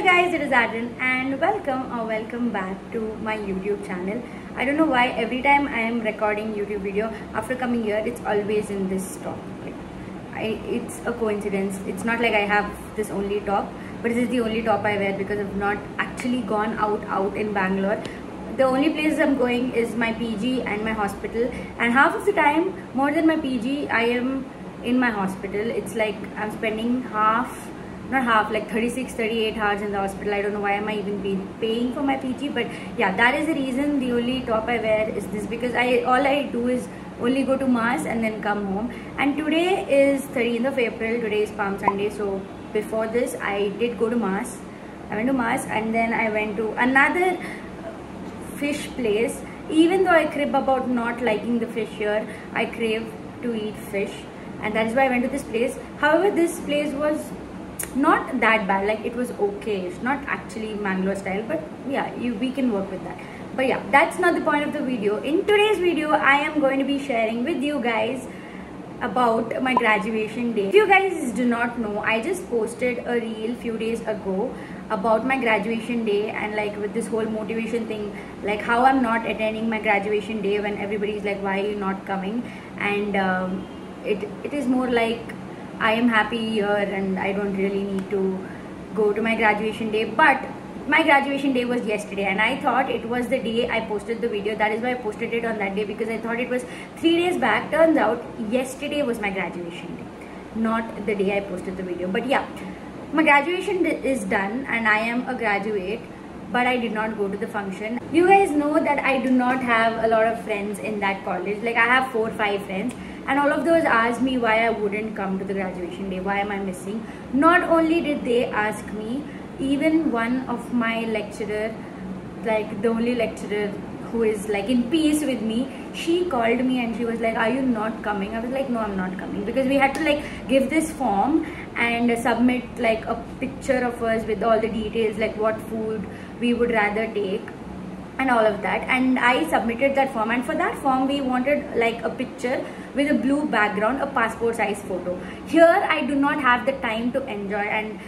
Hello guys, it is Adrian and welcome back to my YouTube channel. I don't know why every time I am recording YouTube video after coming here, it's always in this top. It's a coincidence. It's not like I have this only top, but this is the only top I wear because I've not actually gone out in Bangalore. The only places I'm going is my PG and my hospital, and half of the time, more than my PG, I am in my hospital. It's like I'm spending like 36-38 hours in the hospital. I don't know why am I even paying for my PG, but yeah, that is the reason. The only top I wear is this because all I do is only go to mass and then come home. And today is 30th of April. Today is Palm Sunday, so before this I did go to mass. I went to mass and then I went to another fish place. Even though I crib about not liking the fish here, I crave to eat fish, and that is why I went to this place. However, this place was not that bad. Like, it was okay. It's not actually Mangalore style, but yeah, we can work with that. But yeah, that's not the point of the video. In today's video, I am going to be sharing with you guys about my graduation day. If you guys do not know, I just posted a reel few days ago about my graduation day, and like with this whole motivation thing, like how I'm not attending my graduation day when everybody's like, why are you not coming? And it is more like I am happy here and I don't really need to go to my graduation day. But my graduation day was yesterday, and I thought it was the day I posted the video. That is why I posted it on that day, because I thought it was 3 days back. Turns out yesterday was my graduation day, not the day I posted the video. But yeah, my graduation is done and I am a graduate, but I did not go to the function. You guys know that I do not have a lot of friends in that college. Like, I have 4 or 5 friends, and all of those asked me why I wouldn't come to the graduation day. Why am I missing? Not only did they ask me, even one of my lecturer, like the only lecturer who is like in peace with me, she called me and she was like, are you not coming? I was like, no, I'm not coming, because we had to like give this form and submit like a picture of us with all the details, like what food we would rather take and all of that. And I submitted that form, and for that form we wanted like a picture with a blue background, a passport size photo. Here I do not have the time to enjoy, and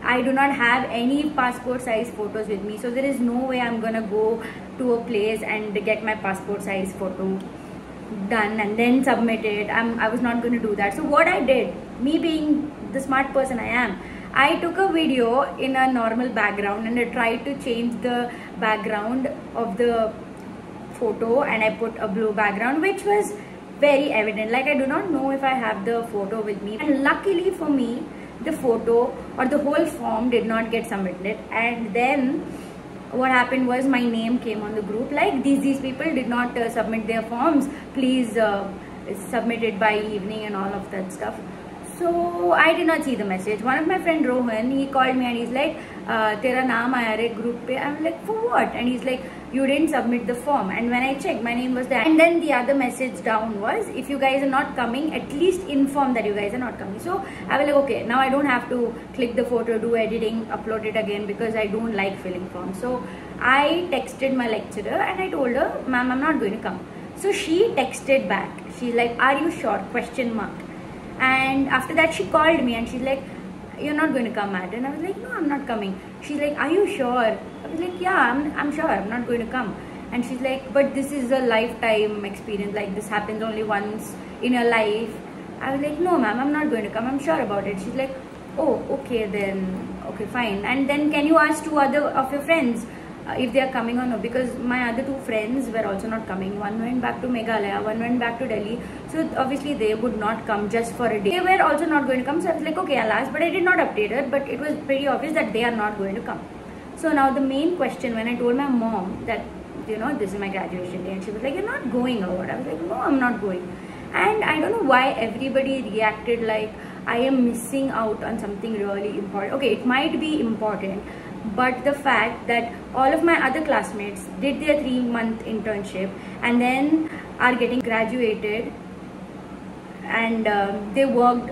I do not have any passport size photos with me, so there is no way I'm gonna go to a place and get my passport size photo done and then submit it. I was not gonna do that. So what I did, me being the smart person I am, I took a video in a normal background and I tried to change the background of the photo, and I put a blue background, which was very evident. Like, I do not know if I have the photo with me, and luckily for me, the photo or the whole form did not get submitted. And then what happened was my name came on the group like, these people did not submit their forms, please submit it by evening and all of that stuff. So I did not see the message. One of my friend Rohan, he called me and he's like, tera naam aaya re group pe. I'm like, for what? And he's like, you didn't submit the form. And when I checked, my name was there. And then the other message down was, if you guys are not coming, at least inform that you guys are not coming. So I was like, okay, now I don't have to click the photo, do editing, upload it again, because I don't like filling forms. So I texted my lecturer and I told her, ma'am, I'm not going to come. So she texted back. She's like, are you sure? Question mark. And after that she called me and she's like, you're not going to come, Matt? And I was like, no, I'm not coming. She's like, are you sure? I was like, yeah, I'm sure, I'm not going to come. And she's like, but this is a lifetime experience, like this happens only once in your life. I was like, no ma'am, I'm not going to come, I'm sure about it. She's like, oh, okay then, okay, fine. And then can you ask 2 other of your friends if they are coming or no, because my other 2 friends were also not coming. One went back to Meghalaya, one went back to Delhi, so obviously they would not come just for a day. They were also not going to come, so I was like, okay, I'll ask, but I did not update her, but it was pretty obvious that they are not going to come. So now the main question, when I told my mom that, you know, this is my graduation day, and she was like, you're not going or what? I was like, no, I'm not going. And I don't know why everybody reacted like I am missing out on something really important. Okay, it might be important, but the fact that all of my other classmates did their 3-month internship and then are getting graduated, and they worked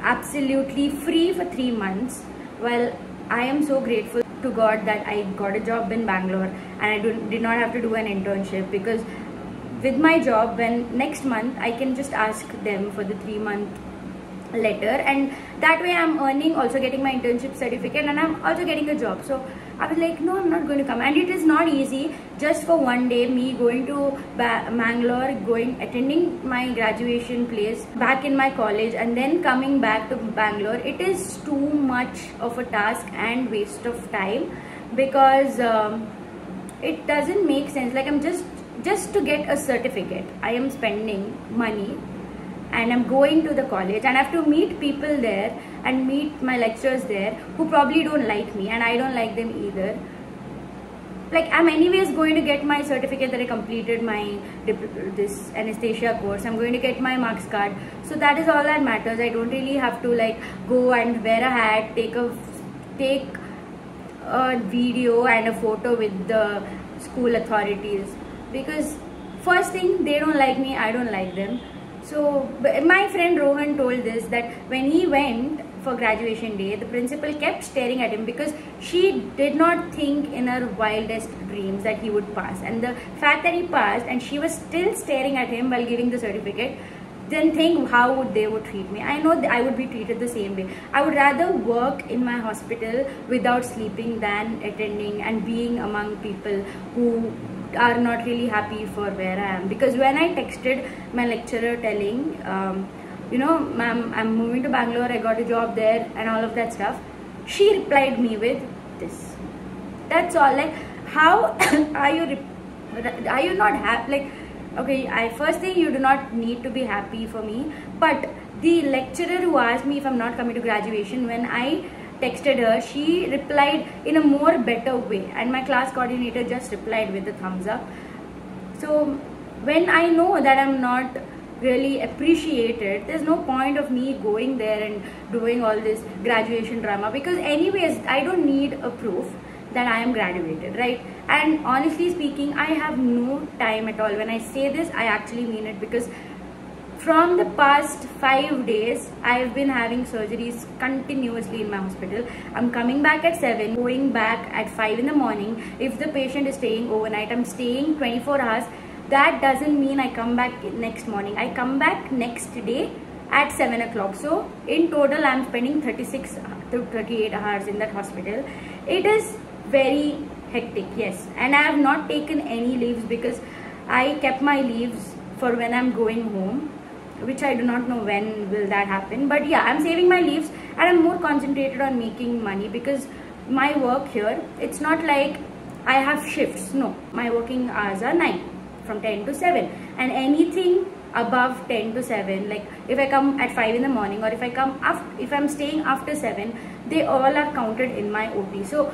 absolutely free for 3 months. Well, I am so grateful to God that I got a job in Bangalore and I did not have to do an internship, because with my job, when next month I can just ask them for the 3-month letter, and that way I'm earning, also getting my internship certificate, and I'm also getting a job. So I was like, no, I'm not going to come. And it is not easy just for one day, me going to Mangalore, attending my graduation place back in my college, and then coming back to Bangalore. It is too much of a task and waste of time, because it doesn't make sense. Like, I'm just to get a certificate, I am spending money, and I'm going to the college, and I have to meet people there and meet my lecturers there who probably don't like me, and I don't like them either. Like, I'm anyways going to get my certificate that I completed this anesthesia course. I'm going to get my marks card, so that is all that matters. I don't really have to like go and wear a hat, take a video and a photo with the school authorities, because first thing, they don't like me, I don't like them. So my friend Rohan told this, that when he went for graduation day, the principal kept staring at him, because she did not think in her wildest dreams that he would pass. And the fact that he passed and she was still staring at him while giving the certificate, then think how they would treat me. I know that I would be treated the same way. I would rather work in my hospital without sleeping than attending and being among people who are not really happy for where I am. Because when I texted my lecturer telling, you know, ma'am, I'm moving to Bangalore, I got a job there and all of that stuff, she replied me with this. That's all. Like, how are you not happy? Like, okay, first thing, you do not need to be happy for me, but the lecturer who asked me if I'm not coming to graduation, when I texted her, she replied in a more better way, and my class coordinator just replied with a thumbs up. So when I know that I'm not really appreciated, there's no point of me going there and doing all this graduation drama, because anyways I don't need a proof that I am graduated, right? And honestly speaking, I have no time at all. When I say this, I actually mean it, because from the past 5 days, I've been having surgeries continuously in my hospital. I'm coming back at 7, going back at 5 in the morning. If the patient is staying overnight, I'm staying 24 hours. That doesn't mean I come back next morning. I come back next day at 7 o'clock. So in total, I'm spending 36 to 38 hours in that hospital. It is very hectic, yes. And I have not taken any leaves, because I kept my leaves for when I'm going home, which I do not know when will that happen. But yeah, I'm saving my leaves, and I'm more concentrated on making money, because my work here, it's not like I have shifts. No, my working hours are 9 from 10 to 7, and anything above 10 to 7, like if I come at 5 in the morning, or if I'm staying after 7, they all are counted in my OT. So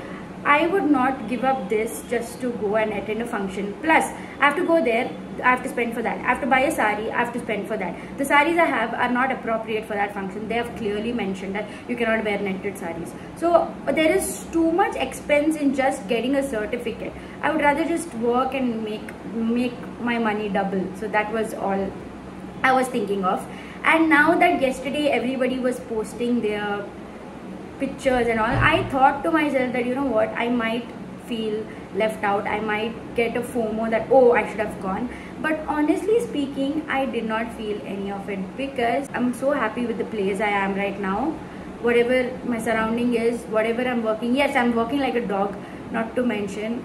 I would not give up this just to go and attend a function. Plus, I have to go there, I have to spend for that. I have to buy a sari, I have to spend for that. The saris I have are not appropriate for that function. They have clearly mentioned that you cannot wear netted saris. So there is too much expense in just getting a certificate. I would rather just work and make my money double. So that was all I was thinking of. And now that yesterday everybody was posting their pictures and all, I thought to myself that, you know what, I might feel left out. I might get a FOMO that, oh, I should have gone. But honestly speaking, I did not feel any of it, because I'm so happy with the place I am right now. Whatever my surrounding is, whatever I'm working, yes, I'm working like a dog, not to mention,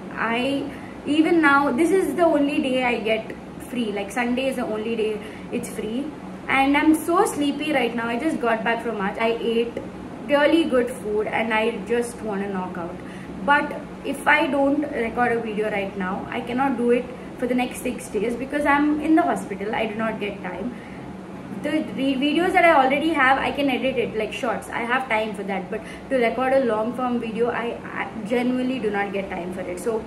even now, this is the only day I get free. Like Sunday is the only day it's free, and I'm so sleepy right now. I just got back from March. I ate really good food and I just want to knock out. But if I don't record a video right now, I cannot do it for the next 6 days, because I'm in the hospital. I do not get time. The videos that I already have, I can edit it like shorts. I have time for that, but to record a long form video, I genuinely do not get time for it. So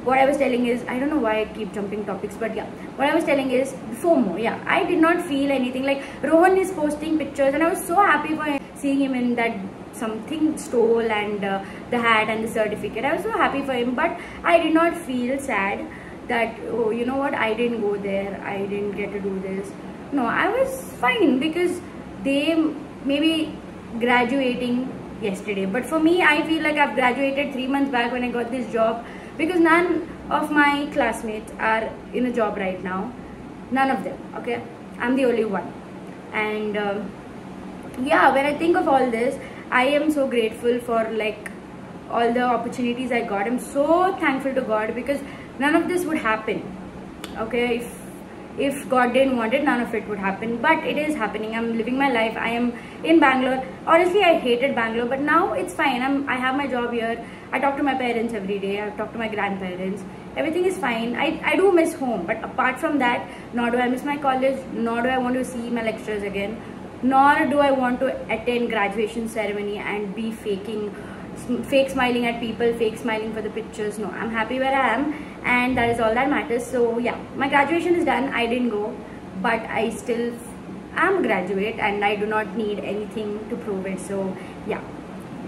what I was telling is, I don't know why I keep jumping topics, but yeah, what I was telling is FOMO. Yeah, I did not feel anything. Like Rohan is posting pictures and I was so happy for him, seeing him in that something stole and the hat and the certificate. I was so happy for him, but I did not feel sad that, oh, you know what, I didn't go there, I didn't get to do this. No, I was fine, because they may be graduating yesterday, but for me, I feel like I've graduated 3 months back when I got this job, because none of my classmates are in a job right now. None of them, okay? I'm the only one. And yeah, when I think of all this, I am so grateful for like all the opportunities I got. I'm so thankful to God, because none of this would happen. Okay, if God didn't want it, none of it would happen, but it is happening. I'm living my life. I am in Bangalore. Honestly, I hated Bangalore, but now it's fine. I have my job here. I talk to my parents every day. I talk to my grandparents. Everything is fine. I do miss home, but apart from that, nor do I miss my college, nor do I want to see my lecturers again, nor do I want to attend graduation ceremony and be fake smiling at people, fake smiling for the pictures. No, I'm happy where I am, and that is all that matters. So yeah, my graduation is done. I didn't go, but I still am a graduate, and I do not need anything to prove it. So yeah,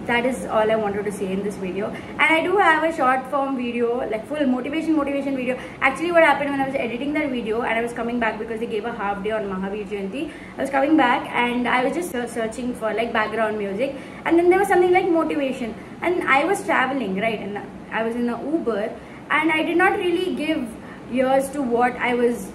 that is all I wanted to say in this video. And I do have a short form video, like full motivation video. Actually, what happened when I was editing that video and I was coming back, because they gave a half day on Mahavir Jayanti, I was coming back and I was just searching for like background music, and then there was something like motivation, and I was traveling, right, and I was in an Uber, and I did not really give ears to what I was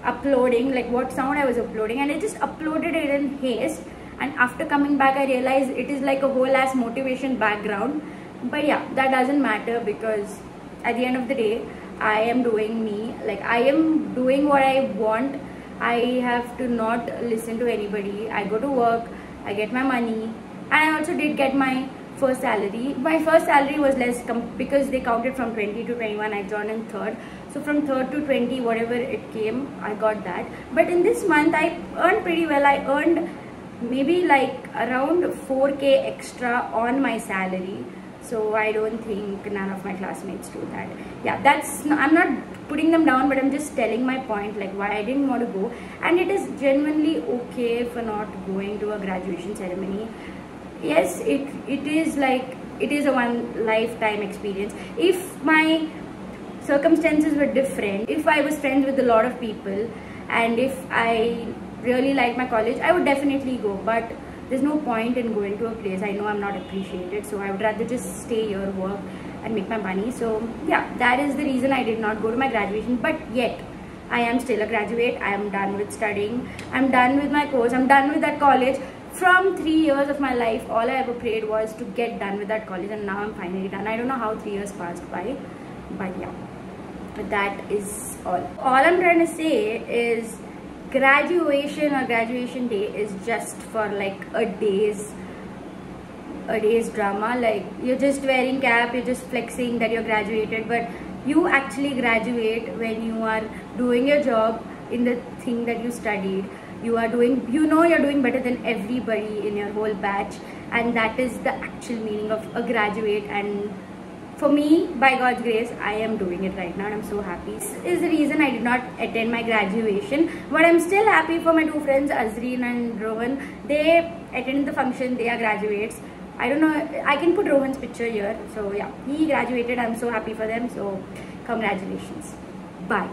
uploading, like what sound I was uploading, and I just uploaded it in haste. And after coming back, I realized it is like a whole ass motivation background. But yeah, that doesn't matter, because at the end of the day, I am doing me. Like, I am doing what I want. I have to not listen to anybody. I go to work, I get my money, and I also did get my first salary. My first salary was less because they counted from 20 to 21. I joined in third. So from 3rd to 20, whatever it came, I got that. But in this month, I earned pretty well. I earned maybe like around 4k extra on my salary. So I don't think none of my classmates do that. Yeah, I'm not putting them down, but I'm just telling my point, like why I didn't want to go. And it is genuinely okay for not going to a graduation ceremony. Yes, it is like, it is a one lifetime experience. If my circumstances were different, if I was friends with a lot of people, and if I really like my college, I would definitely go. But there's no point in going to a place I know I'm not appreciated, so I would rather just stay here, work and make my money. So yeah, that is the reason I did not go to my graduation. But yet I am still a graduate. I am done with studying, I'm done with my course, I'm done with that college. From 3 years of my life, all I ever prayed was to get done with that college, and now I'm finally done. I don't know how 3 years passed by, but yeah, that is all I'm trying to say is graduation or graduation day is just for like a day's drama. Like, you're just wearing cap, you're just flexing that you're graduated, but you actually graduate when you are doing your job in the thing that you studied. You are doing, you're doing better than everybody in your whole batch, and that is the actual meaning of a graduate. And for me, by God's grace, I am doing it right now, and I'm so happy. This is the reason I did not attend my graduation, but I'm still happy for my two friends, Azreen and Rohan. They attended the function, they are graduates. I don't know, I can put Rohan's picture here. So yeah, he graduated, I'm so happy for them. So congratulations. Bye.